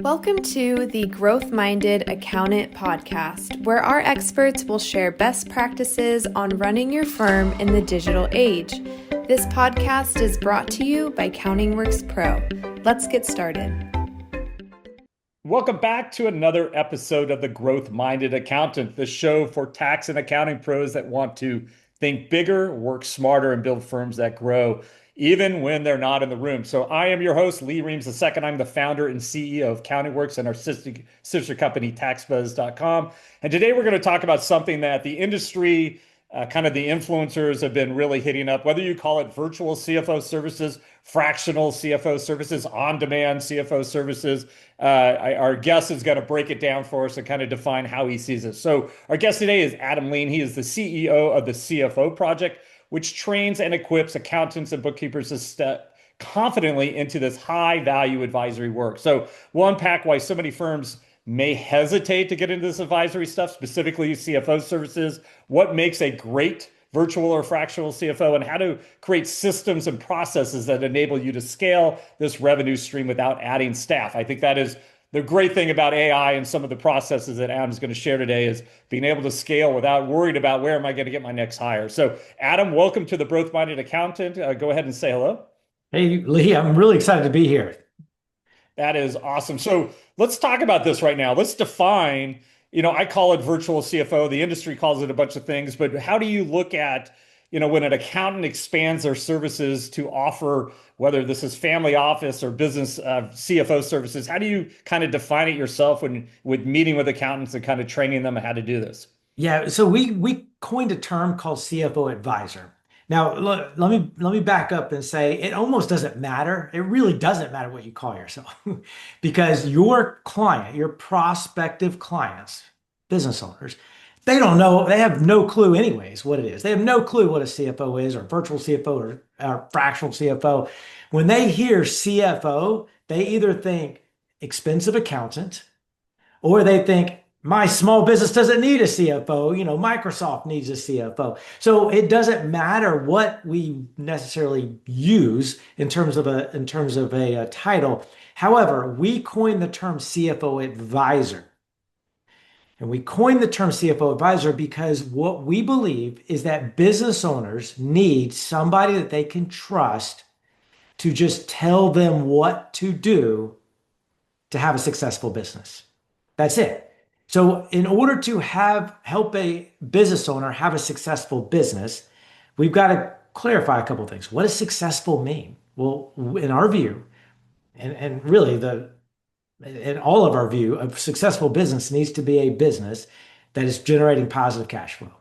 Welcome to the Growth Minded Accountant podcast, where our experts will share best practices on running your firm in the digital age. This podcast is brought to you by CountingWorks Pro. Let's get started. Welcome back to another episode of the Growth Minded Accountant, the show for tax and accounting pros that want to think bigger, work smarter, and build firms that grow, even when they're not in the room. So I am your host, Lee Reams II. I'm the founder and CEO of CountingWorks and our sister company, taxbuzz.com. And today we're going to talk about something that the industry, kind of the influencers have been really hitting up, whether you call it virtual CFO services, fractional CFO services, on-demand CFO services. Our guest is going to break it down for us and kind of define how he sees it. So our guest today is Adam Lean. He is the CEO of the CFO Project, which trains and equips accountants and bookkeepers to step confidently into this high-value advisory work. So we'll unpack why so many firms may hesitate to get into this advisory stuff, specifically CFO services, what makes a great virtual or fractional CFO, and how to create systems and processes that enable you to scale this revenue stream without adding staff. I think that is the great thing about AI and some of the processes that Adam's going to share today is being able to scale without worried about where am I going to get my next hire. So Adam, welcome to the Growth Minded Accountant. Go ahead and say hello. Hey, Lee, I'm really excited to be here. That is awesome. So let's talk about this right now. Let's define, I call it virtual CFO. The industry calls it a bunch of things, but how do you look at, when an accountant expands their services to offer, whether this is family office or business CFO services, how do you kind of define it yourself with meeting with accountants and kind of training them how to do this? Yeah, so we coined a term called CFO advisor. Now, look, let me back up and say it almost doesn't matter. It really doesn't matter what you call yourself because your client, your prospective clients, business owners, they don't know, they have no clue anyways what it is. They have no clue what a CFO is or virtual CFO or fractional CFO. When they hear CFO, they either think expensive accountant or they think my small business doesn't need a CFO. Microsoft needs a CFO. So it doesn't matter what we necessarily use in terms of a title. However, we coined the term CFO advisor. And we coined the term CFO advisor because what we believe is that business owners need somebody that they can trust to just tell them what to do to have a successful business. That's it. So in order to help a business owner have a successful business, we've got to clarify a couple of things. What does successful mean? Well, in our view, and really in all of our view, a successful business needs to be a business that is generating positive cash flow.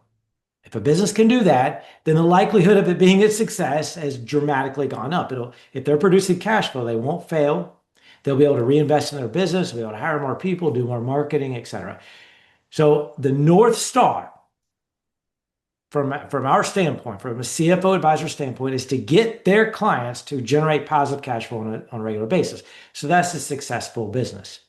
If a business can do that, then the likelihood of it being a success has dramatically gone up. If they're producing cash flow, they won't fail. They'll be able to reinvest in their business, they'll be able to hire more people, do more marketing, etc. So the North Star from our standpoint, from a CFO advisor standpoint, is to get their clients to generate positive cash flow on a regular basis. So that's a successful business.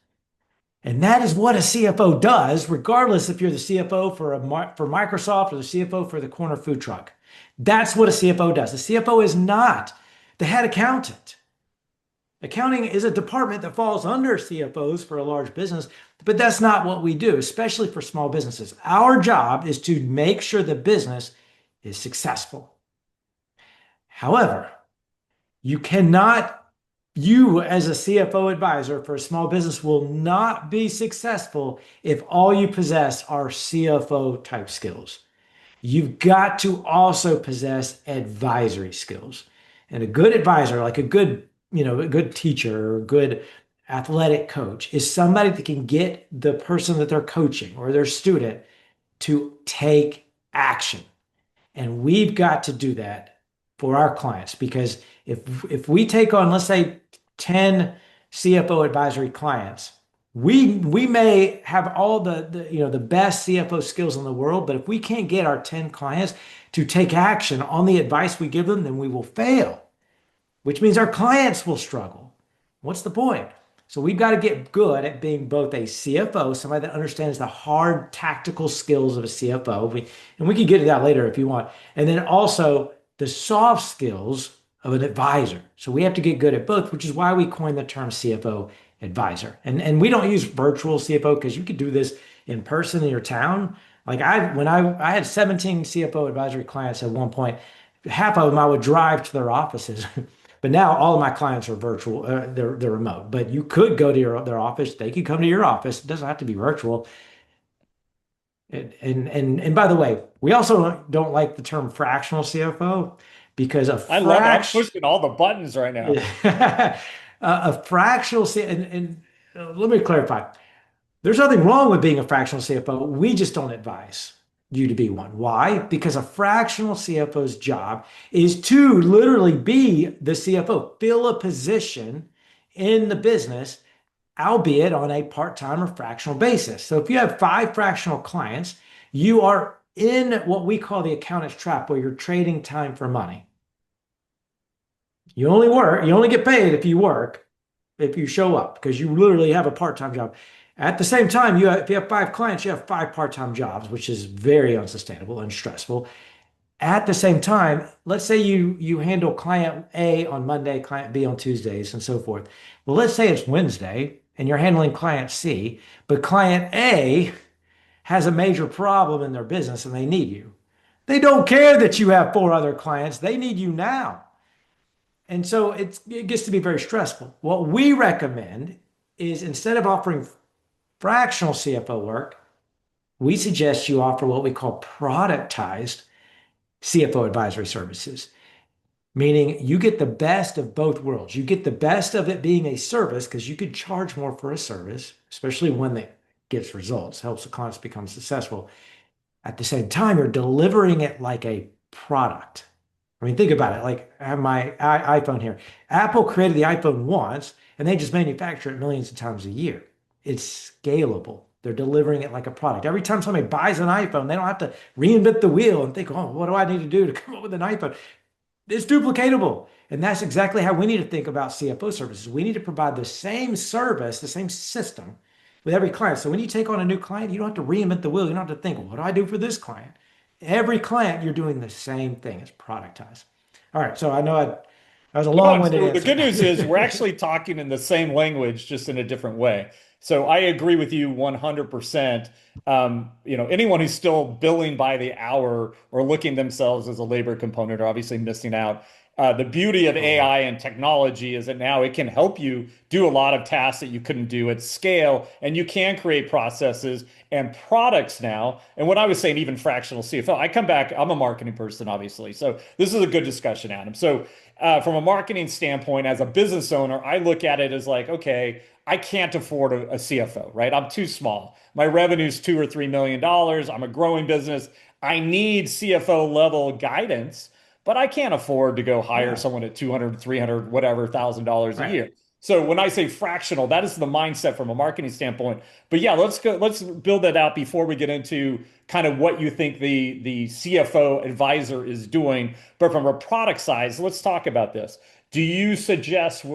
And that is what a CFO does, regardless if you're the CFO for Microsoft or the CFO for the corner food truck. That's what a CFO does. The CFO is not the head accountant. Accounting is a department that falls under CFOs for a large business, but that's not what we do, especially for small businesses. Our job is to make sure the business is successful. However, you as a CFO advisor for a small business will not be successful if all you possess are CFO type skills. You've got to also possess advisory skills. And a good advisor, like a good teacher or a good athletic coach, is somebody that can get the person that they're coaching or their student to take action. And we've got to do that for our clients, because if we take on, let's say, 10 CFO advisory clients, we may have all the best CFO skills in the world, but if we can't get our 10 clients to take action on the advice we give them, then we will fail, which means our clients will struggle. What's the point? So we've got to get good at being both a CFO, somebody that understands the hard tactical skills of a CFO, and we can get to that later if you want, and then also the soft skills of an advisor. So we have to get good at both, which is why we coined the term CFO advisor. And we don't use virtual CFO because you could do this in person in your town. Like I had 17 CFO advisory clients at one point. Half of them I would drive to their offices. But now all of my clients are virtual, they're remote. But you could go to their office. They could come to your office. It doesn't have to be virtual. And by the way, we also don't like the term fractional CFO because a I love it. I'm fraction pushing all the buttons right now. a fractional let me clarify. There's nothing wrong with being a fractional CFO. We just don't advise you to be one. Why? Because a fractional CFO's job is to literally be the CFO, fill a position in the business, albeit on a part-time or fractional basis. So if you have 5 fractional clients, you are in what we call the accountant's trap, where you're trading time for money. You only get paid if you work, if you show up, because you literally have a part-time job. At the same time, if you have 5 clients, you have 5 part-time jobs, which is very unsustainable and stressful. At the same time, let's say you handle client A on Monday, client B on Tuesdays, and so forth. Well, let's say it's Wednesday and you're handling client C, but client A has a major problem in their business and they need you. They don't care that you have 4 other clients. They need you now. And so it gets to be very stressful. What we recommend is, instead of offering fractional CFO work, we suggest you offer what we call productized CFO advisory services, meaning you get the best of both worlds. You get the best of it being a service because you could charge more for a service, especially one that gets results, helps the clients become successful. At the same time, you're delivering it like a product. I mean, think about it. Like, I have my iPhone here. Apple created the iPhone once, and they just manufacture it millions of times a year. It's scalable. They're delivering it like a product. Every time somebody buys an iPhone, they don't have to reinvent the wheel and think, oh, what do I need to do to come up with an iPhone? It's duplicatable. And that's exactly how we need to think about CFO services. We need to provide the same service, the same system with every client. So when you take on a new client, you don't have to reinvent the wheel. You don't have to think, what do I do for this client? Every client, you're doing the same thing. It's productized. All right. So I know that was a long-winded So answer. the good news is we're actually talking in the same language, just in a different way. So I agree with you 100%. Anyone who's still billing by the hour or looking themselves as a labor component are obviously missing out. The beauty of AI and technology is that now it can help you do a lot of tasks that you couldn't do at scale, and you can create processes and products now. And what I was saying, even fractional CFO, I come back, I'm a marketing person, obviously. So this is a good discussion, Adam. So from a marketing standpoint, as a business owner, I look at it as like, okay, I can't afford a CFO, right? I'm too small. My revenue's $2 or $3 million. I'm a growing business. I need CFO level guidance, but I can't afford to go hire someone at 200, 300, whatever, $1,000 a year. So when I say fractional, that is the mindset from a marketing standpoint. But yeah, let's build that out before we get into kind of what you think the CFO advisor is doing. But from a product size, let's talk about this. Do you suggest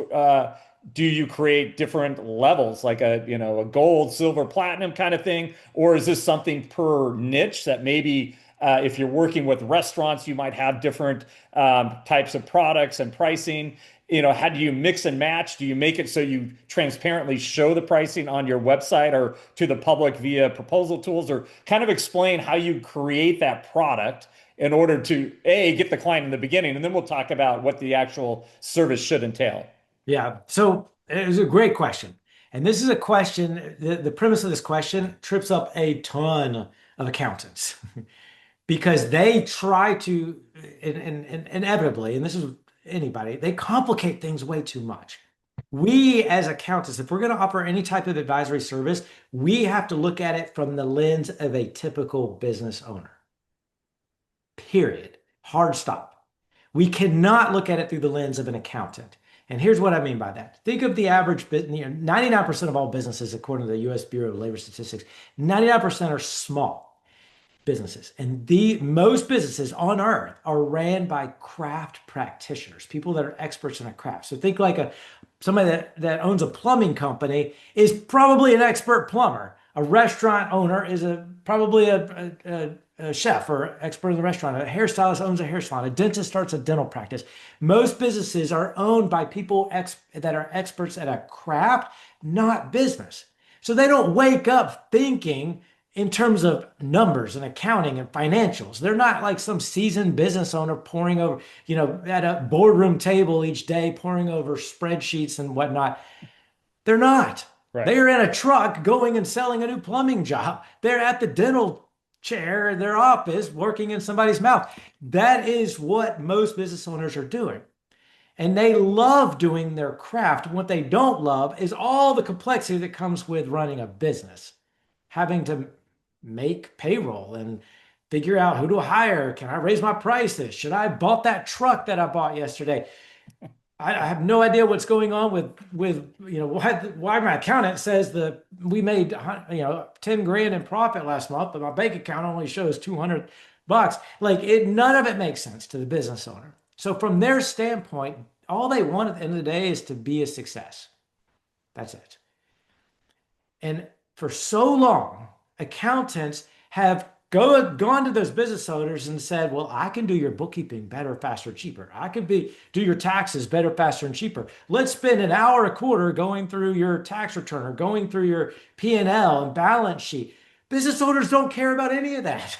do you create different levels, like a gold, silver, platinum kind of thing? Or is this something per niche that maybe if you're working with restaurants, you might have different types of products and pricing? How do you mix and match? Do you make it so you transparently show the pricing on your website or to the public via proposal tools? Or kind of explain how you create that product in order to, A, get the client in the beginning, and then we'll talk about what the actual service should entail. Yeah. So it was a great question. And this is a question, the premise of this question trips up a ton of accountants because they try to, and inevitably, and this is anybody, they complicate things way too much. We, as accountants, if we're going to offer any type of advisory service, we have to look at it from the lens of a typical business owner. Period. Hard stop. We cannot look at it through the lens of an accountant. And here's what I mean by that. Think of the average, 99% of all businesses, according to the U.S. Bureau of Labor Statistics, 99% are small businesses. And most businesses on earth are ran by craft practitioners, people that are experts in a craft. So think like somebody that owns a plumbing company is probably an expert plumber. A restaurant owner is probably a a chef or expert in the restaurant. A hairstylist owns a hair salon. A dentist starts a dental practice. Most businesses are owned by people that are experts at a craft, not business. So they don't wake up thinking in terms of numbers and accounting and financials. They're not like some seasoned business owner pouring over, at a boardroom table each day, pouring over spreadsheets and whatnot. They're not. Right. They're in a truck going and selling a new plumbing job. They're at the dental chair in their office working in somebody's mouth. That is what most business owners are doing. And they love doing their craft. What they don't love is all the complexity that comes with running a business, having to make payroll and figure out who to hire. Can I raise my prices? Should I bought that truck that I bought yesterday? I have no idea what's going on with why my accountant says that we made 10 grand in profit last month, but my bank account only shows $200. None of it makes sense to the business owner. So from their standpoint, all they want at the end of the day is to be a success. That's it. And for so long, accountants have gone to those business owners and said, well, I can do your bookkeeping better, faster, cheaper. I can do your taxes better, faster, and cheaper. Let's spend an hour a quarter going through your tax return or going through your P&L and balance sheet. Business owners don't care about any of that.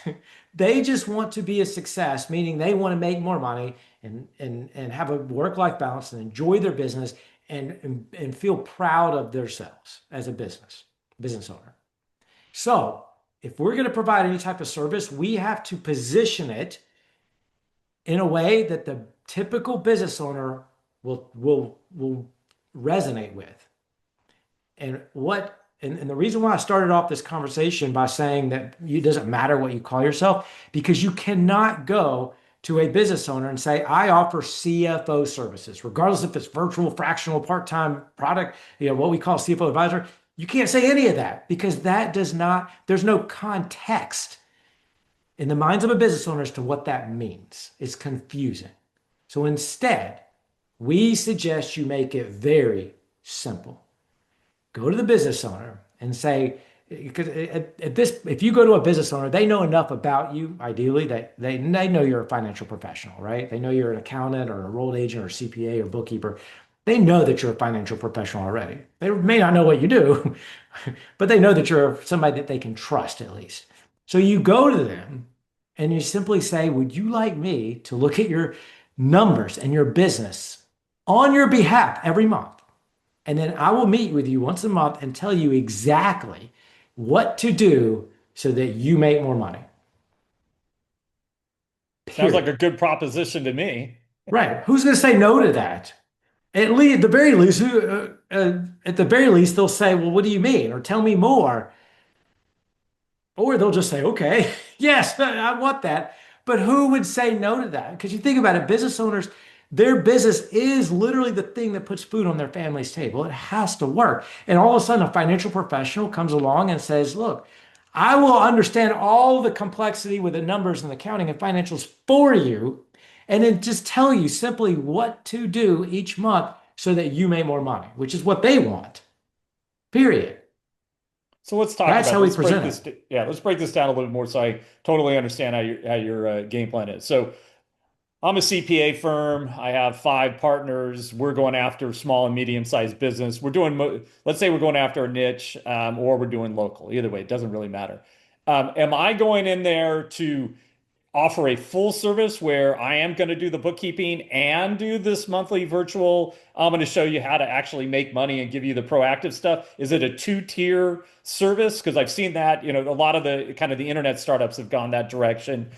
They just want to be a success, meaning they want to make more money and have a work-life balance and enjoy their business and feel proud of themselves as a business owner. So if we're going to provide any type of service, we have to position it in a way that the typical business owner will resonate with. And the reason why I started off this conversation by saying that it doesn't matter what you call yourself, because you cannot go to a business owner and say, I offer CFO services, regardless if it's virtual, fractional, part-time product, what we call CFO advisor. You can't say any of that because there's no context in the minds of a business owner as to what that means. It's confusing. So instead, we suggest you make it very simple. Go to the business owner and say, because if you go to a business owner, they know enough about you, ideally, that they know you're a financial professional, right? They know you're an accountant or an enrolled agent or CPA or bookkeeper. They know that you're a financial professional already. They may not know what you do, but they know that you're somebody that they can trust at least. So you go to them and you simply say, would you like me to look at your numbers and your business on your behalf every month? And then I will meet with you once a month and tell you exactly what to do so that you make more money. Sounds like a good proposition to me. Right. Who's going to say no to that? At the very least, they'll say, well, what do you mean? Or tell me more. Or they'll just say, okay, yes, I want that. But who would say no to that? Because you think about it, business owners, their business is literally the thing that puts food on their family's table. It has to work. And all of a sudden, a financial professional comes along and says, look, I will understand all the complexity with the numbers and accounting and financials for you, and then just tell you simply what to do each month so that you make more money, which is what they want, period. So let's talk That's about how we let's present break this. Yeah, let's break this down a little bit more so I totally understand how your game plan is. So I'm a CPA firm. I have 5 partners. We're going after small and medium-sized business. Let's say we're going after a niche, or we're doing local. Either way, it doesn't really matter. Am I going in there to offer a full service where I am going to do the bookkeeping and do this monthly virtual? I'm going to show you how to actually make money and give you the proactive stuff. Is it a 2-tier service? Because I've seen that, a lot of the kind of the internet startups have gone that direction.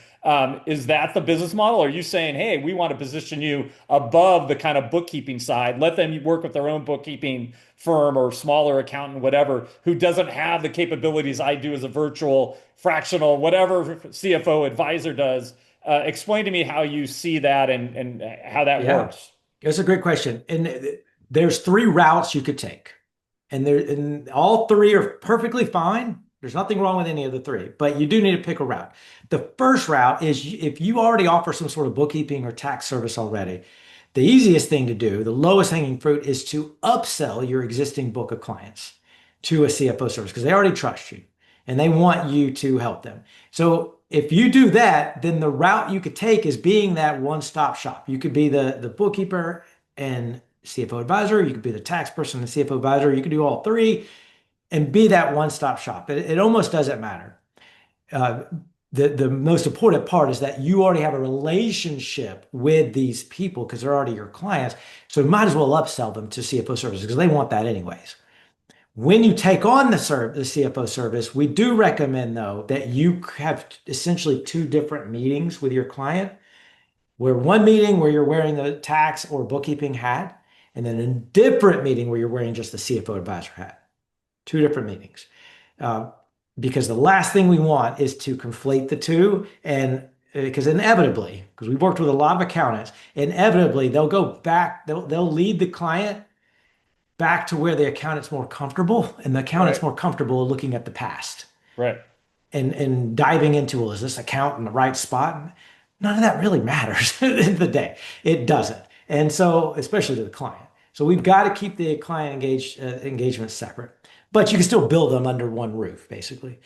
Is that the business model? Or are you saying, hey, we want to position you above the kind of bookkeeping side, let them work with their own bookkeeping firm or smaller accountant, whatever, who doesn't have the capabilities I do as a virtual, fractional, whatever CFO advisor does? Explain to me how you see that and how that works. That's a great question. And there's 3 routes you could take. And all 3 are perfectly fine. There's nothing wrong with any of the 3, but you do need to pick a route. The first route is if you already offer some sort of bookkeeping or tax service already, the easiest thing to do, the lowest hanging fruit, is to upsell your existing book of clients to a CFO service because they already trust you and they want you to help them. So if you do that, then the route you could take is being that one-stop shop. You could be the bookkeeper and CFO advisor. You could be the tax person and CFO advisor. You could do all three and be that one-stop shop. It almost doesn't matter. Uh, the most important part is that you already have a relationship with these people because they're already your clients. So you might as well upsell them to CFO services because they want that anyways. When you take on the CFO service, we do recommend, though, that you have essentially two different meetings with your client, where one meeting where you're wearing the tax or bookkeeping hat, and then a different meeting where you're wearing just the CFO advisor hat. Two different meetings. Uh, because the last thing we want is to conflate the two. And because inevitably, because we've worked with a lot of accountants, inevitably they'll go back, they'll lead the client back to where the accountant's more comfortable, and the accountant's more comfortable looking at the past. Right. And diving into, well, is this account in the right spot? None of that really matters at the end of the day. It doesn't. And so, especially to the client. So we've got to keep the client engagement separate, but you can still build them under one roof, basically.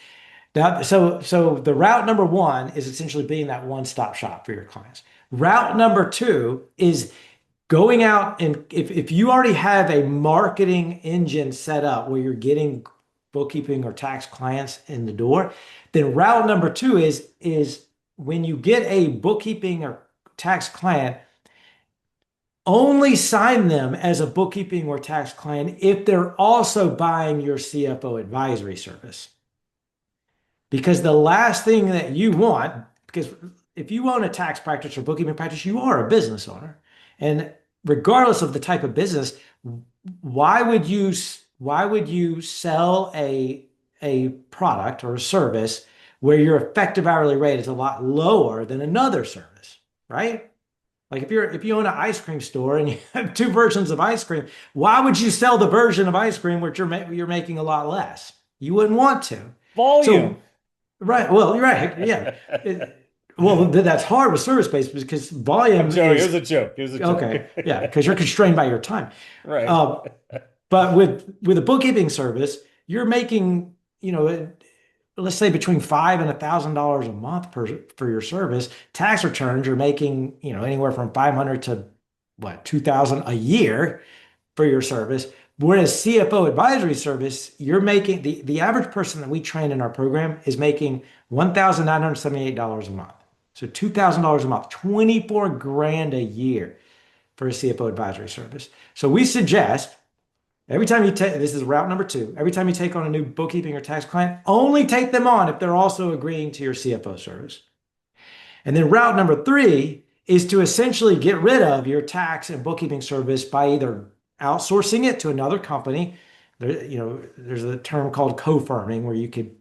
Now, so the route number one is essentially being that one-stop shop for your clients. Route number two is going out, and if you already have a marketing engine set up where you're getting bookkeeping or tax clients in the door, then route number two is when you get a bookkeeping or tax client, only sign them as a bookkeeping or tax client if they're also buying your CFO advisory service. Because the last thing that you want, because if you own a tax practice or bookkeeping practice, you are a business owner. And regardless of the type of business, why would you sell a product or a service where your effective hourly rate is a lot lower than another service, right? Like if you own an ice cream store and you have two versions of ice cream, why would you sell the version of ice cream which you're making a lot less? You wouldn't want to. Volume. So, right. Well, you're right. Yeah. Well, that's hard with service-based because volume is... It was a joke. Okay. Yeah, because you're constrained by your time. Right. But with a bookkeeping service, you're making, let's say between $500 and $1,000 a month for your service. Tax returns, you're making, anywhere from $500 to $2,000 a year for your service. Whereas CFO advisory service, you're making the average person that we train in our program is making $1,978 a month. So $2,000 a month, 24 grand a year for a CFO advisory service. So we suggest every time you take, this is route number two, every time you take on a new bookkeeping or tax client, only take them on if they're also agreeing to your CFO service. And then route number three is to essentially get rid of your tax and bookkeeping service by either outsourcing it to another company. There's a term called co-firming where you could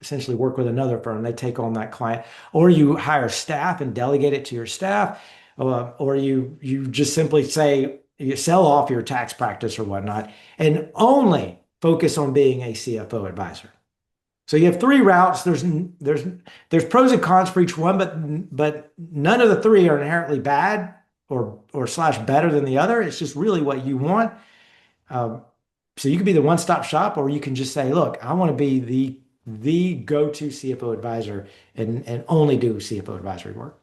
essentially work with another firm. They take on that client, or you hire staff and delegate it to your staff, or you just simply say you sell off your tax practice or whatnot, and only focus on being a CFO advisor. So you have three routes. There's pros and cons for each one, but none of the three are inherently bad or / better than the other. It's just really what you want. So you can be the one-stop shop, or you can just say, look, I want to be the go-to CFO advisor and only do CFO advisory work.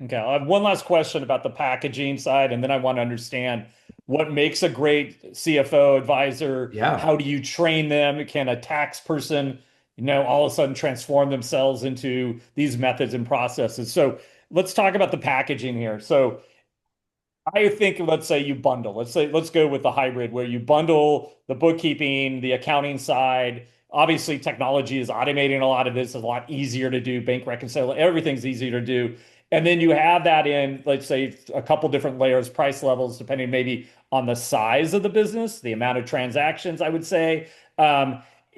Okay, I have one last question about the packaging side, and then I want to understand what makes a great CFO advisor. Yeah. How do you train them? Can a tax person, all of a sudden transform themselves into these methods and processes? So let's talk about the packaging here. So I think, let's say you bundle. Let's go with the hybrid where you bundle the bookkeeping, the accounting side. Obviously, technology is automating a lot of this. It's a lot easier to do. Bank reconciliation, everything's easier to do. And then you have that in, let's say, a couple different layers, price levels, depending maybe on the size of the business, the amount of transactions, I would say.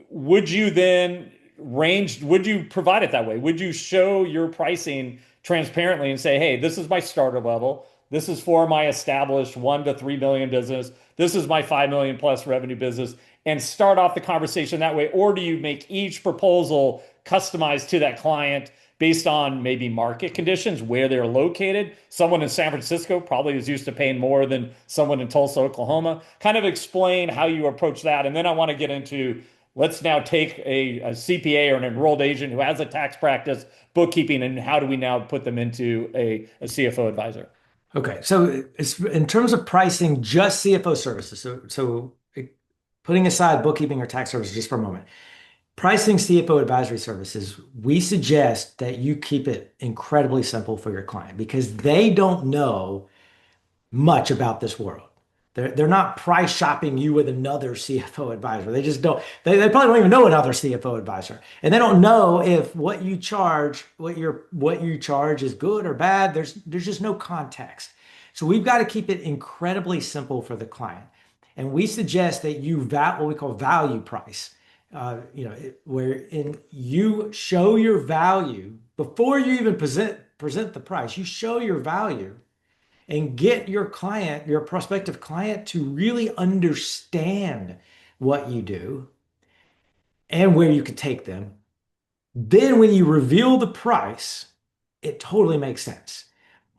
Would you then would you provide it that way? Would you show your pricing transparently and say, hey, this is my starter level. This is for my established 1 to 3 million business. This is my 5 million plus revenue business, and start off the conversation that way? Or do you make each proposal customized to that client based on maybe market conditions, where they're located? Someone in San Francisco probably is used to paying more than someone in Tulsa, Oklahoma. Kind of explain how you approach that. And then I want to get into let's now take a CPA or an enrolled agent who has a tax practice, bookkeeping, and how do we now put them into a CFO advisor? Okay, so it's in terms of pricing just CFO services. Putting aside bookkeeping or tax services just for a moment, pricing CFO advisory services, we suggest that you keep it incredibly simple for your client because they don't know much about this world. They're not price shopping you with another CFO advisor. They just don't. They probably don't even know another CFO advisor, and they don't know if what you charge, what you charge is good or bad. There's just no context. So we've got to keep it incredibly simple for the client, and we suggest that you what we call value price. Wherein you show your value before you even present the price. You show your value and get your client, your prospective client, to really understand what you do and where you could take them. Then when you reveal the price, it totally makes sense.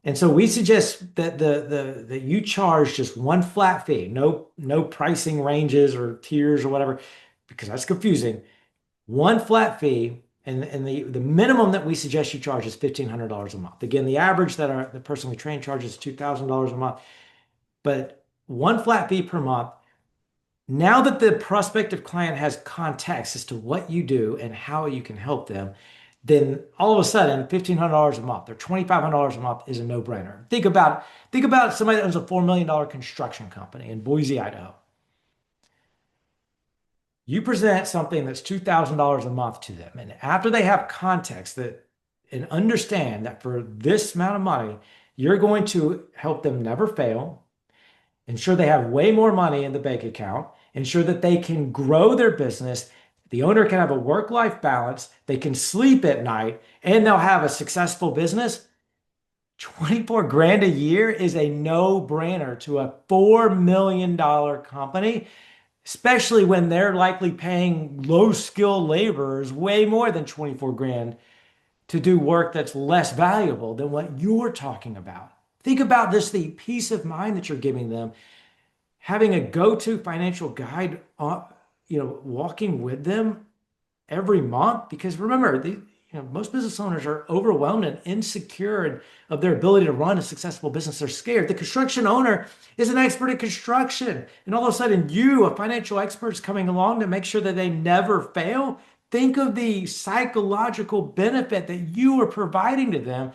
And so we suggest that that you charge just one flat fee, no pricing ranges or tiers or whatever, because that's confusing. One flat fee, and the minimum that we suggest you charge is $1,500 a month. Again, the average that the person we train charges is $2,000 a month, but one flat fee per month. Now that the prospective client has context as to what you do and how you can help them, then all of a sudden $1,500 a month or $2,500 a month is a no-brainer. Think about somebody that owns a $4 million construction company in Boise, Idaho. You present something that's $2,000 a month to them, and after they have context and understand that for this amount of money, you're going to help them never fail, ensure they have way more money in the bank account, ensure that they can grow their business, the owner can have a work-life balance, they can sleep at night, and they'll have a successful business. 24 grand a year is a no-brainer to a $4 million company, especially when they're likely paying low-skilled laborers way more than 24 grand to do work that's less valuable than what you're talking about. Think about this, the peace of mind that you're giving them, having a go-to financial guide, walking with them every month. Because remember, most business owners are overwhelmed and insecure of their ability to run a successful business. They're scared. The construction owner is an expert in construction. And all of a sudden, you, a financial expert, is coming along to make sure that they never fail. Think of the psychological benefit that you are providing to them.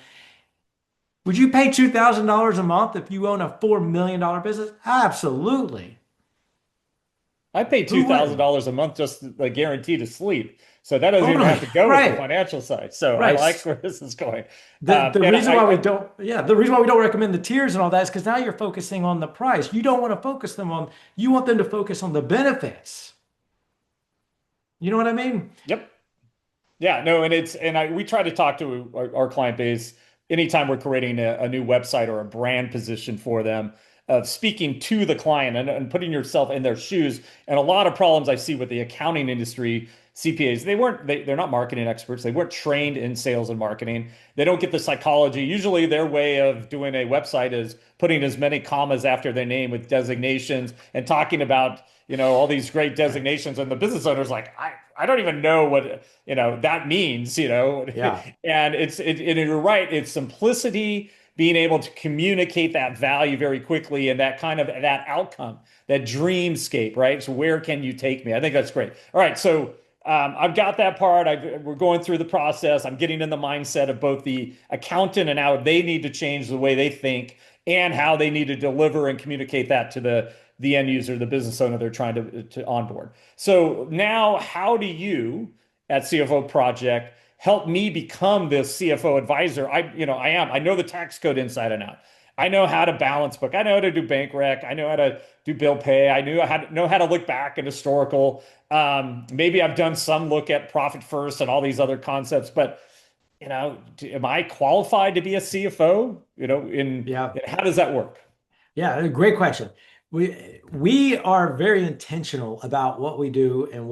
Would you pay $2,000 a month if you own a $4 million business? Absolutely. I pay $2,000 a month just the guarantee to sleep. So that doesn't even have to go with the financial side. So I like where this is going. The reason why we don't recommend the tiers and all that is because now you're focusing on the price. You don't want to focus them on, you want them to focus on the benefits. You know what I mean? Yep. Yeah, no, we try to talk to our client base anytime we're creating a new website or a brand position for them, of speaking to the client and putting yourself in their shoes. And a lot of problems I see with the accounting industry, CPAs, they're not marketing experts. They weren't trained in sales and marketing. They don't get the psychology. Usually their way of doing a website is putting as many commas after their name with designations and talking about, all these great designations. And the business owner's like, I don't even know what, that means, Yeah. And you're right. It's simplicity, being able to communicate that value very quickly and that outcome, that dreamscape, right? So where can you take me? I think that's great. All right. So I've got that part. We're going through the process. I'm getting in the mindset of both the accountant and how they need to change the way they think and how they need to deliver and communicate that to the end user, the business owner they're trying to onboard. So now how do you at CFO Project help me become this CFO advisor? I know the tax code inside and out. I know how to balance book. I know how to do bank rec. I know how to do bill pay. I know how to look back at historical. Maybe I've done some look at profit first and all these other concepts, but am I qualified to be a CFO? How does that work? Yeah, great question. We are very intentional about what we do and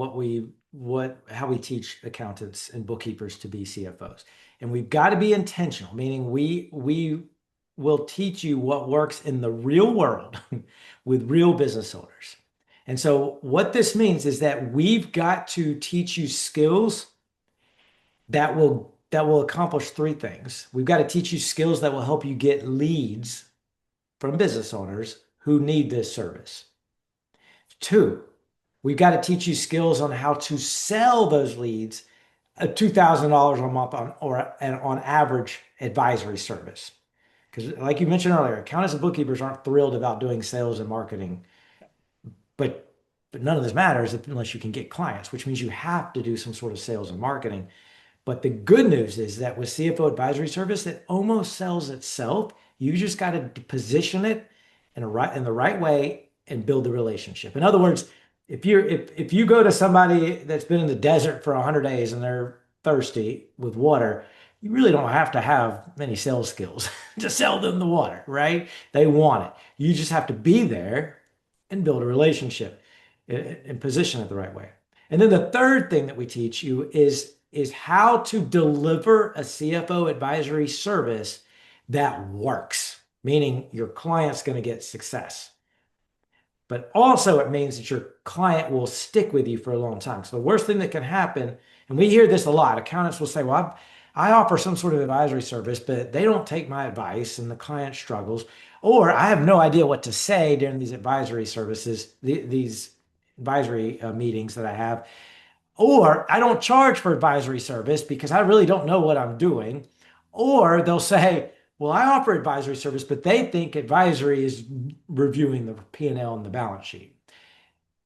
how we teach accountants and bookkeepers to be CFOs. And we've got to be intentional, meaning we will teach you what works in the real world with real business owners. And so what this means is that we've got to teach you skills that will accomplish three things. We've got to teach you skills that will help you get leads from business owners who need this service. Two, we've got to teach you skills on how to sell those leads a $2,000 a month on average advisory service. Because like you mentioned earlier, accountants and bookkeepers aren't thrilled about doing sales and marketing, but none of this matters unless you can get clients, which means you have to do some sort of sales and marketing. But the good news is that with CFO advisory service, it almost sells itself. You just got to position it in the right way and build the relationship. In other words, if you go to somebody that's been in the desert for 100 days and they're thirsty with water, you really don't have to have many sales skills to sell them the water, right? They want it. You just have to be there and build a relationship and position it the right way. And then the third thing that we teach you is how to deliver a CFO advisory service that works, meaning your client's going to get success. But also it means that your client will stick with you for a long time. So the worst thing that can happen, and we hear this a lot, accountants will say, well, I offer some sort of advisory service, but they don't take my advice and the client struggles, or I have no idea what to say during these advisory services, these advisory meetings that I have. Or I don't charge for advisory service because I really don't know what I'm doing. Or they'll say, well, I offer advisory service, but they think advisory is reviewing the P&L and the balance sheet.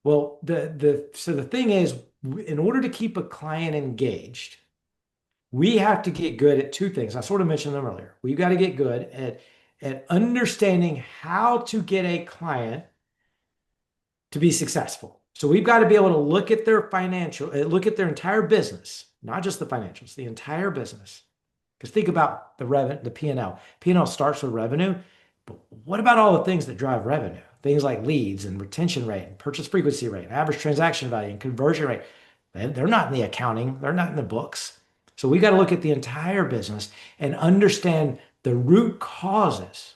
Well, so the thing is, in order to keep a client engaged, we have to get good at two things. I sort of mentioned them earlier. We've got to get good at understanding how to get a client to be successful. So we've got to be able to look at their look at their entire business, not just the financials, the entire business. Because think about the P&L. P&L starts with revenue, but what about all the things that drive revenue? Things like leads and retention rate and purchase frequency rate, average transaction value and conversion rate. They're not in the accounting. They're not in the books. So we got to look at the entire business and understand the root causes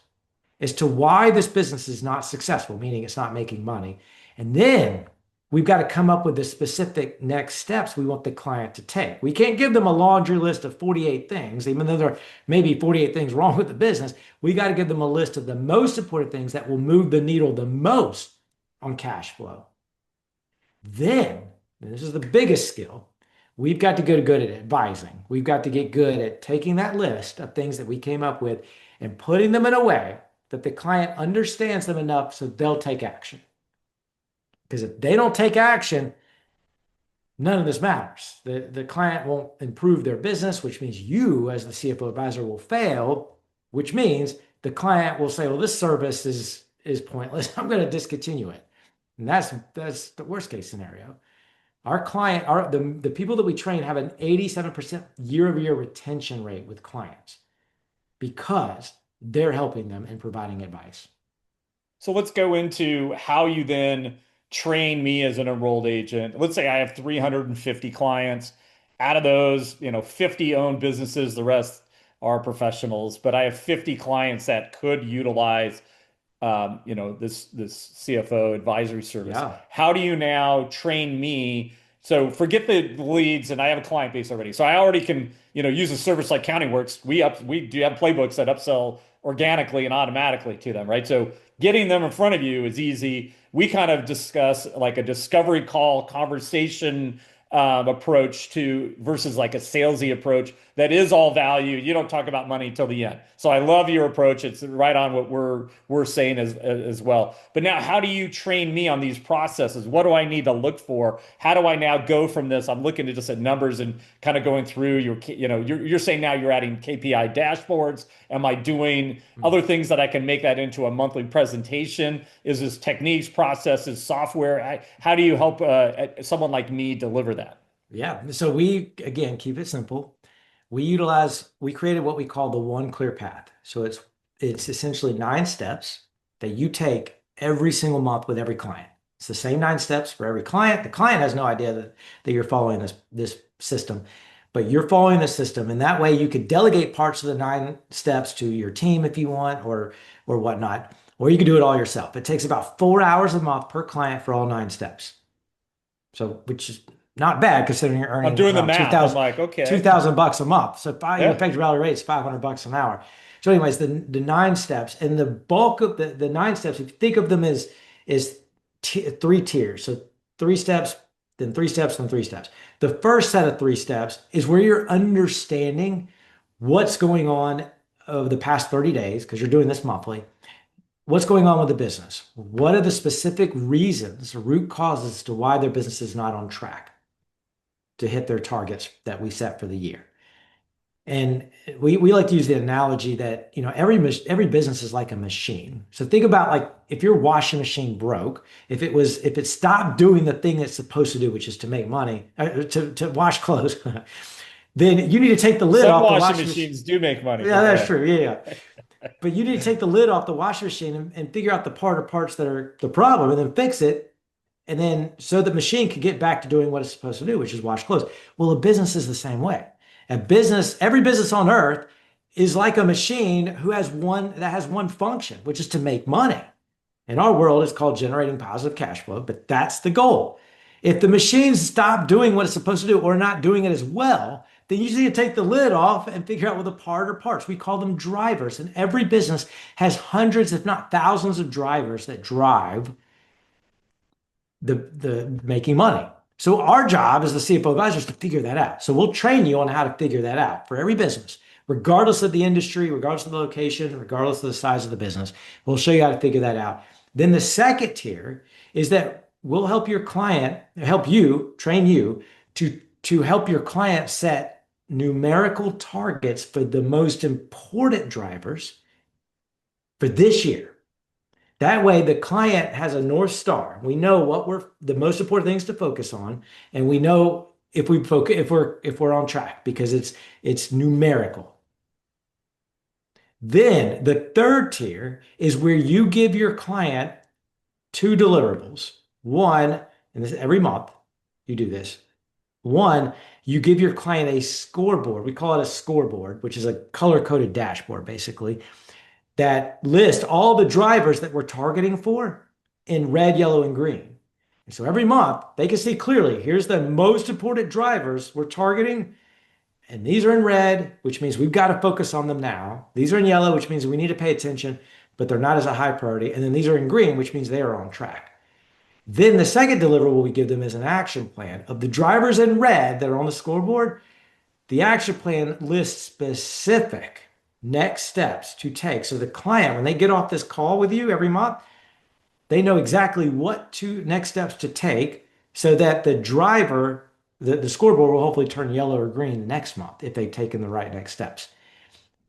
as to why this business is not successful, meaning it's not making money. And then we've got to come up with the specific next steps we want the client to take. We can't give them a laundry list of 48 things, even though there may be 48 things wrong with the business. We got to give them a list of the most important things that will move the needle the most on cash flow. Then, and this is the biggest skill, we've got to get good at advising. We've got to get good at taking that list of things that we came up with and putting them in a way that the client understands them enough so they'll take action. Because if they don't take action, none of this matters. The client won't improve their business, which means you as the CFO advisor will fail, which means the client will say, well, this service is pointless. I'm going to discontinue it. And that's the worst case scenario. Our client, the people that we train have an 87% year-over-year retention rate with clients because they're helping them and providing advice. So let's go into how you then train me as an enrolled agent. Let's say I have 350 clients. Out of those, 50 own businesses, the rest are professionals, but I have 50 clients that could utilize this CFO advisory service. Yeah. How do you now train me? So forget the leads, and I have a client base already. So I already can, use a service like CountingWorks. We do have playbooks that upsell organically and automatically to them, right? So getting them in front of you is easy. We kind of discuss like a discovery call conversation approach to versus like a salesy approach that is all value. You don't talk about money till the end. So I love your approach. It's right on what we're saying as well. But now, how do you train me on these processes? What do I need to look for? How do I now go from this? I'm looking at just at numbers and kind of going through you're saying now you're adding KPI dashboards. Am I doing other things that I can make that into a monthly presentation? Is this techniques, processes, software? How do you help someone like me deliver that? Yeah. So we, again, keep it simple. We created what we call the one clear path. So it's essentially 9 steps that you take every single month with every client. It's the same 9 steps for every client. The client has no idea that you're following this system, but you're following the system. And that way you could delegate parts of the 9 steps to your team if you want or whatnot. or you can do it all yourself. It takes about 4 hours a month per client for all 9 steps. So, which is not bad considering you're I'm earning doing the around math. I'm like, okay. 2,000 bucks a month. So if your Yeah. effective hourly rate is 500 bucks an hour. So anyways, the 9 steps and the bulk of the 9 steps, if you think of them as three tiers. So 3 steps, then 3 steps, then 3 steps. The first set of 3 steps is where you're understanding what's going on over the past 30 days, because you're doing this monthly. What's going on with the business? What are the specific reasons, root causes to why their business is not on track to hit their targets that we set for the year? And we like to use the analogy that, every business is like a machine. So think about, like, if your washing machine broke, if it stopped doing the thing it's supposed to do, which is to make money, to wash clothes, then you need to take the lid Some off the washing washing machines do make money. Yeah, that's true. Yeah. But you need to take the lid off the washing machine and figure out the parts that are the problem and then fix it. And then so the machine can get back to doing what it's supposed to do, which is wash clothes. Well, a business is the same way. Every business on earth is like a machine that has one function, which is to make money. In our world, it's called generating positive cash flow, but that's the goal. If the machines stop doing what it's supposed to do or not doing it as well, then you just need to take the lid off and figure out what the parts. We call them drivers. And every business has hundreds, if not thousands, of drivers that drive the making money. So our job as the CFO advisor is to figure that out. So we'll train you on how to figure that out for every business, regardless of the industry, regardless of the location, regardless of the size of the business. We'll show you how to figure that out. Then the second tier is that we'll help you, train you to help your client set numerical targets for the most important drivers for this year. That way, the client has a North Star. We know what the most important things to focus on, and we know if we're on track because it's numerical. Then the third tier is where you give your client 2 deliverables. One, and this every month you do this. One, you give your client a scoreboard. We call it a scoreboard, which is a color-coded dashboard, basically, that list all the drivers that we're targeting for in red, yellow, and green. And so every month they can see clearly, here's the most important drivers we're targeting. And these are in red, which means we've got to focus on them now. These are in yellow, which means we need to pay attention, but they're not as a high priority. And then these are in green, which means they are on track. Then the second deliverable we give them is an action plan of the drivers in red that are on the scoreboard. The action plan lists specific next steps to take. So the client, when they get off this call with you every month, they know exactly what next steps to take so that the scoreboard will hopefully turn yellow or green the next month if they've taken the right next steps.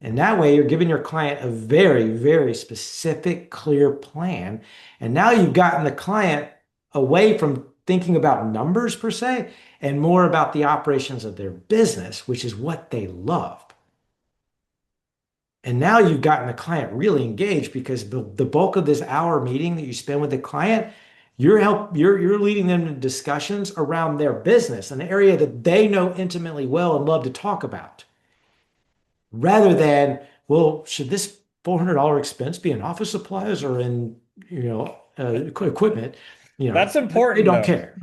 And that way you're giving your client a very, very specific, clear plan. And now you've gotten the client away from thinking about numbers per se and more about the operations of their business, which is what they love. And now you've gotten the client really engaged because the bulk of this hour meeting that you spend with the client, you're leading them to discussions around their business, an area that they know intimately well and love to talk about. Rather than, well, should this $400 expense be in office supplies or in, equipment? That's important. They don't care.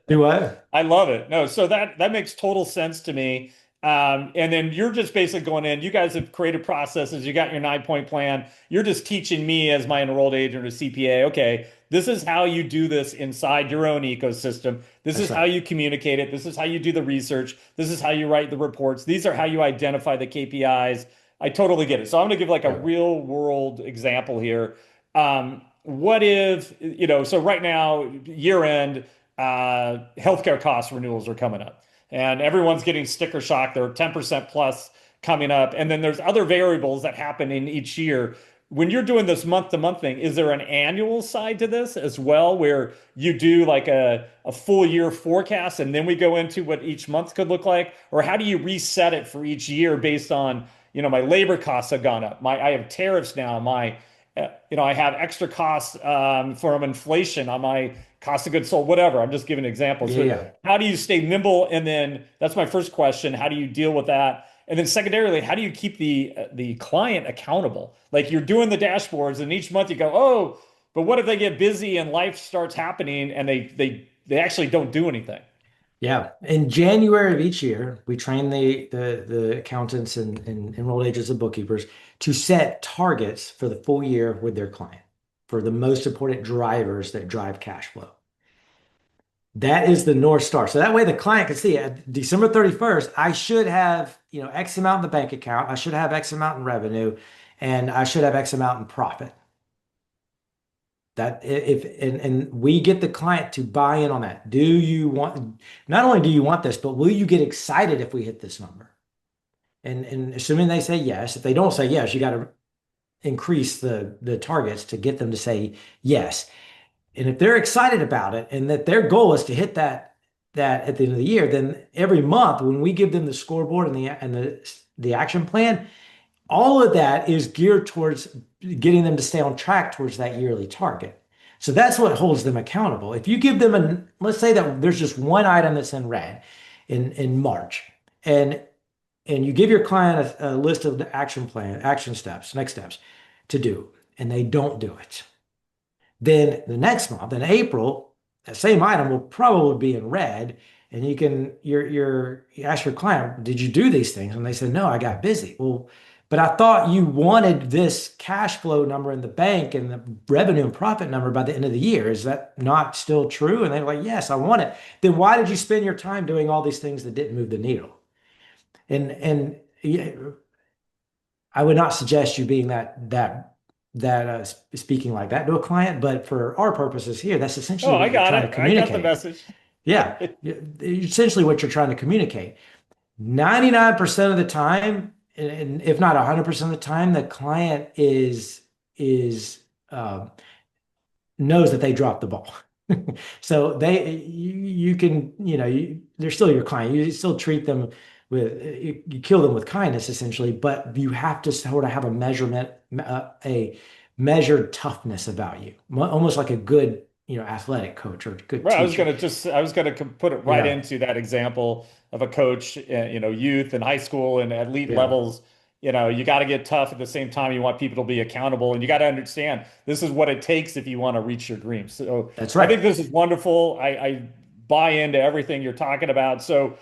Do what? I love it. No, so that makes total sense to me. And then you're just basically going in, you guys have created processes, you got your 9-point plan. You're just teaching me as my enrolled agent or CPA, okay, this is how you do this inside your own ecosystem. This is how you communicate it. This is how you do the research. This is how you write the reports. These are how you identify the KPIs. I totally get it. So I'm going to give like a real world example here. What if, so right now, year end, healthcare cost renewals are coming up. And everyone's getting sticker shock. They're 10% plus coming up. And then there's other variables that happen in each year. When you're doing this month-to-month thing, is there an annual side to this as well, where you do like a full year forecast and then we go into what each month could look like? Or how do you reset it for each year based on, my labor costs have gone up. I have tariffs now. I have extra costs from inflation on my cost of goods sold, whatever. I'm just giving examples. So how do you stay nimble? And then that's my first question. How do you deal with that? And then secondarily, how do you keep the client accountable? Like you're doing the dashboards, and each month you go, oh, but what if they get busy and life starts happening and they actually don't do anything? Yeah. In January of each year, we train the accountants and enrolled agents and bookkeepers to set targets for the full year with their client for the most important drivers that drive cash flow. That is the North Star. So that way the client can see at December 31st, I should have, X amount in the bank account, I should have X amount in revenue, and I should have X amount in profit. That if and we get the client to buy in on that. Not only do you want this, but will you get excited if we hit this number? And assuming they say yes, if they don't say yes, you got to increase the targets to get them to say yes. And if they're excited about it and that their goal is to hit that at the end of the year, then every month when we give them the scoreboard and the action plan, all of that is geared towards getting them to stay on track towards that yearly target. So that's what holds them accountable. If you give them let's say that there's just one item that's in red in March, and you give your client a list of the action steps, next steps to do, and they don't do it. Then the next month, in April, that same item will probably be in red, and you ask your client, "Did you do these things?" And they said, "No, I got busy." Well, but I thought you wanted this cash flow number in the bank and the revenue and profit number by the end of the year. Is that not still true? And they're like, "Yes, I want it." Then why did you spend your time doing all these things that didn't move the needle? And yeah, I would not suggest you being speaking like that to a client, but for our purposes here, that's essentially Oh, I what you're got trying to it. I got the communicate. message. Yeah, essentially what you're trying to communicate. 99% of the time, and if not 100% of the time, the client is knows that they dropped the ball. So you can, they're still your client. You still treat them you kill them with kindness essentially, but you have to sort of have a measured toughness about you, almost like a good, athletic coach or good Right. teacher. I was gonna put it right Yeah, into that example of a coach, youth and high school and elite yeah, levels. You got to get tough at the same time. You want people to be accountable, and you got to understand this is what it takes if you want to reach your dreams. So that's I right. think this is wonderful. I buy into everything you're talking about. So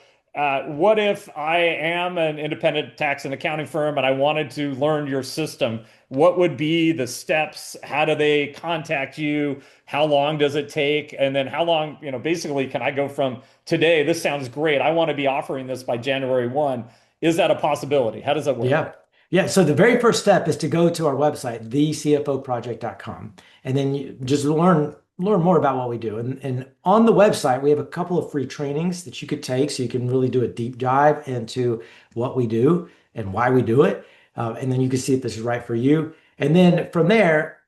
what if I am an independent tax and accounting firm and I wanted to learn your system? What would be the steps? How do they contact you? How long does it take? And then how long, basically, can I go from today? This sounds great. I want to be offering this by January 1. Is that a possibility? How does that work? Yeah. Yeah. So the very first step is to go to our website, thecfoproject.com, and then you just learn more about what we do. And on the website, we have a couple of free trainings that you could take so you can really do a deep dive into what we do and why we do it. And then you can see if this is right for you. And then from there,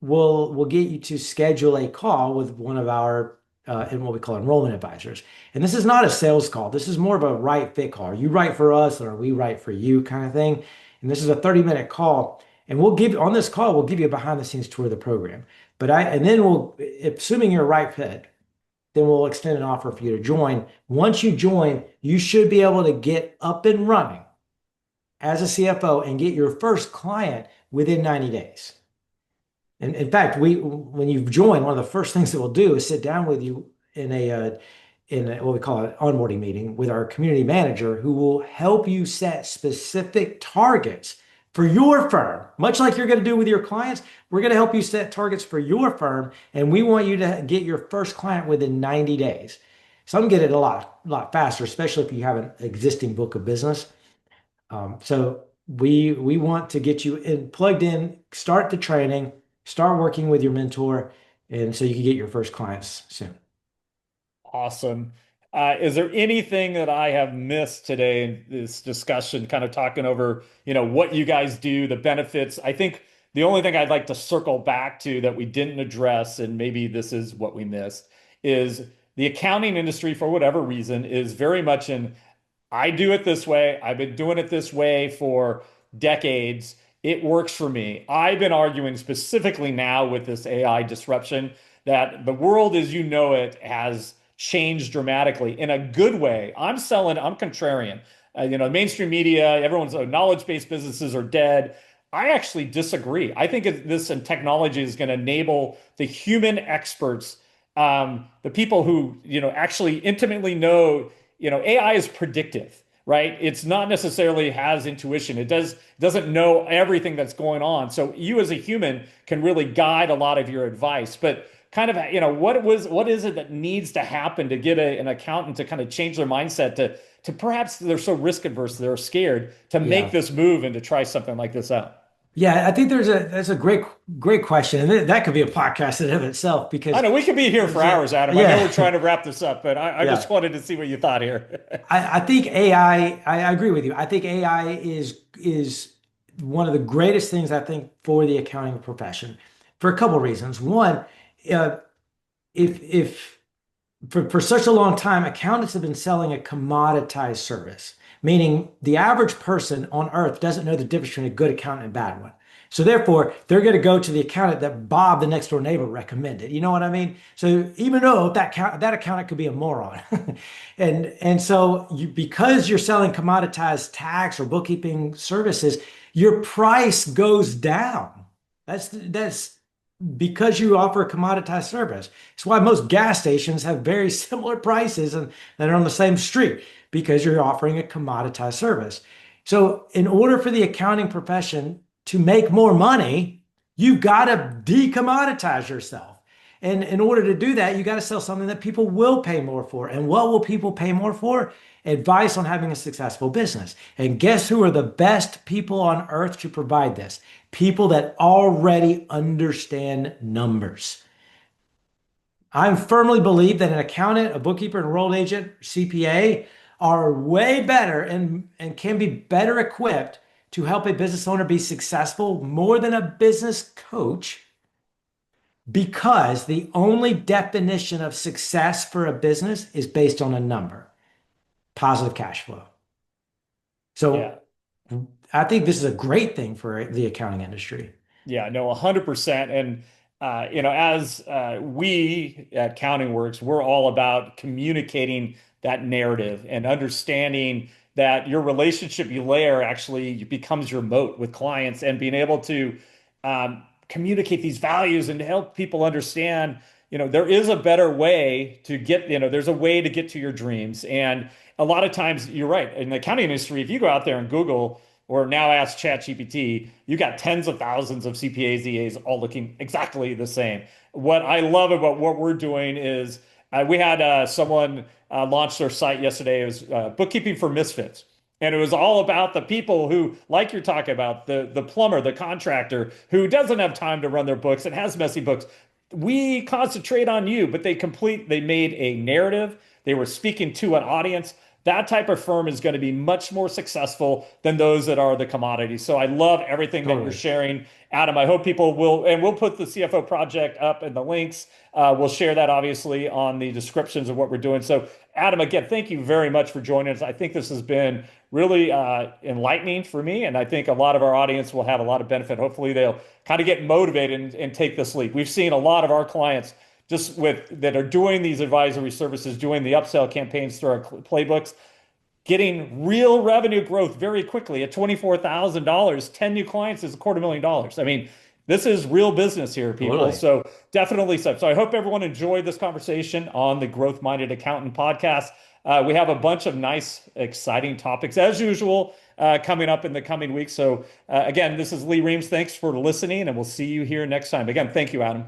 we'll get you to schedule a call with one of our in what we call enrollment advisors. And this is not a sales call. This is more of a right fit call. Are you right for us or are we right for you kind of thing? And this is a 30-minute call. And on this call, we'll give you a behind the scenes tour of the program. And then assuming you're a right fit, then we'll extend an offer for you to join. Once you join, you should be able to get up and running as a CFO and get your first client within 90 days. And in fact, when you join, one of the first things that we'll do is sit down with you in what we call an onboarding meeting with our community manager, who will help you set specific targets for your firm, much like you're going to do with your clients. We're going to help you set targets for your firm, and we want you to get your first client within 90 days. Some get it a lot faster, especially if you have an existing book of business. So we want to get you plugged in, start the training, start working with your mentor, and so you can get your first clients soon. Awesome. Is there anything that I have missed today in this discussion, kind of talking over, what you guys do, the benefits? I think the only thing I'd like to circle back to that we didn't address, and maybe this is what we missed, is the accounting industry, for whatever reason, is very much I do it this way. I've been doing it this way for decades. It works for me. I've been arguing specifically now with this AI disruption that the world as you know it has changed dramatically in a good way. I'm contrarian. mainstream media, everyone's knowledge-based businesses are dead. I actually disagree. I think this and technology is going to enable the human experts, the people who, actually intimately know, AI is predictive, right? It's not necessarily has intuition. Doesn't know everything that's going on. So you as a human can really guide a lot of your advice. But kind of, what is it that needs to happen to get an accountant to kind of change their mindset to perhaps they're so risk adverse, they're scared to make Yeah. this move and to try something like this out? Yeah, I think that's a great question. And that could be a podcast in and of itself I because know we could be here for hours, Adam. I know we're yeah, trying to wrap this up, but I just yeah. wanted to see what you thought here. I think AI, I agree with you. I think AI is one of the greatest things I think for the accounting profession for a couple of reasons. One, uh, if for such a long time, accountants have been selling a commoditized service, meaning the average person on earth doesn't know the difference between a good accountant and a bad one. So therefore, they're going to go to the accountant that Bob, the next door neighbor, recommended. You know what I mean? So even though that accountant could be a moron, and so because you're selling commoditized tax or bookkeeping services, your price goes down. That's because you offer a commoditized service. It's why most gas stations have very similar prices and that are on the same street because you're offering a commoditized service. So, in order for the accounting profession to make more money, you've got to decommoditize yourself. And in order to do that, you got to sell something that people will pay more for. And what will people pay more for? Advice on having a successful business. And guess who are the best people on earth to provide this? People that already understand numbers. I firmly believe that an accountant, a bookkeeper, enrolled agent, CPA are way better and can be better equipped to help a business owner be successful more than a business coach because the only definition of success for a business is based on a number, positive cash flow. Yeah. So I think this is a great thing for the accounting industry. Yeah, no, 100%. And as we at CountingWorks, we're all about communicating that narrative and understanding that your relationship you layer actually becomes your moat with clients and being able to communicate these values and to help people understand, there is a better way to get, there's a way to get to your dreams. And a lot of times, you're right, in the accounting industry, if you go out there and Google or now ask ChatGPT, you got tens of thousands of CPAs, EAs all looking exactly the same. What I love about what we're doing is we had someone launch their site yesterday. It was bookkeeping for misfits. And it was all about the people who, like you're talking about, the plumber, the contractor who doesn't have time to run their books and has messy books. We concentrate on you, but they made a narrative. They were speaking to an audience. That type of firm is going to be much more successful than those that are the commodities. So I love everything that you're sharing, Adam. I hope people will, and we'll put the CFO project up in the links. We'll share that obviously on the descriptions of what we're doing. So Adam, again, thank you very much for joining us. I think this has been really enlightening for me, and I think a lot of our audience will have a lot of benefit. Hopefully they'll kind of get motivated and take this leap. We've seen a lot of our clients just that are doing these advisory services, doing the upsell campaigns through our playbooks, getting real revenue growth very quickly at $24,000. 10 new clients is $250,000. I mean, this is real business here, people. Totally. So definitely so. So I hope everyone enjoyed this conversation on the Growth Minded Accountant podcast. We have a bunch of nice, exciting topics as usual coming up in the coming weeks. So again, this is Lee Reams. Thanks for listening, and we'll see you here next time. Again, thank you, Adam.